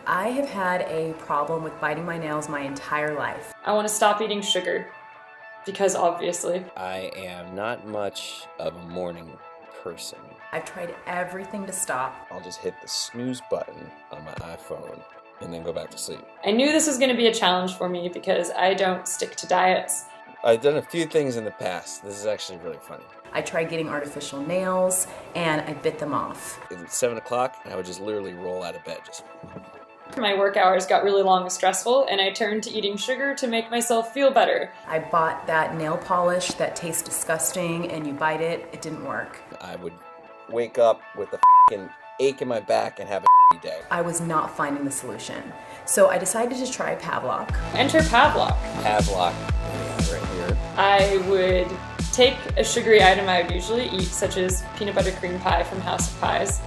I have had a problem with biting my nails my entire life. I want to stop eating sugar, because obviously. I am not much of a morning person. I've tried everything to stop. I'll just hit the snooze button on my iPhone and then go back to sleep. I knew this was going to be a challenge for me because I don't stick to diets. I've done a few things in the past. This is actually really funny. I tried getting artificial nails and I bit them off. It's 7 o'clock and I would just literally roll out of bed. My work hours got really long and stressful, and I turned to eating sugar to make myself feel better. I bought that nail polish that tastes disgusting and you bite it, it didn't work. I would wake up with a f***ing ache in my back and have a day. I was not finding the solution. So I decided to try Pavlok. Enter Pavlok. Pavlok, right here. I would take a sugary item I would usually eat, such as peanut butter cream pie from House of Pies,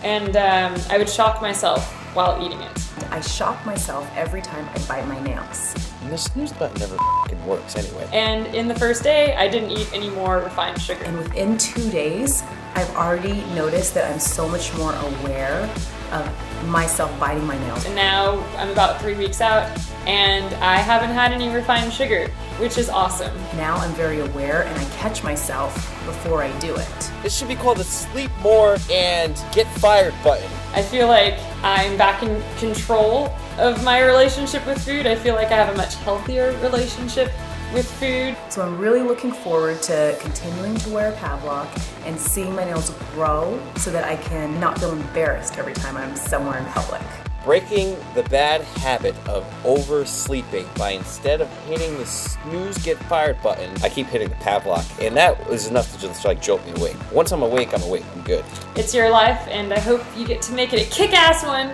and I would shock myself while eating it. I shock myself every time I bite my nails. And the snooze button never f***ing works anyway. And in the first day, I didn't eat any more refined sugar. And within 2 days, I've already noticed that I'm so much more aware of myself biting my nails. And now I'm about 3 weeks out, and I haven't had any refined sugar, which is awesome. Now I'm very aware and I catch myself before I do it. This should be called the sleep more and get fired button. I feel like I'm back in control of my relationship with food. I feel like I have a much healthier relationship with food. So I'm really looking forward to continuing to wear Pavlok and seeing my nails grow so that I can not feel embarrassed every time I'm somewhere in public. Breaking the bad habit of oversleeping by instead of hitting the snooze get fired button, I keep hitting the Pavlok, and that was enough to just jolt me awake. Once I'm awake, I'm good. It's your life, and I hope you get to make it a kick-ass one.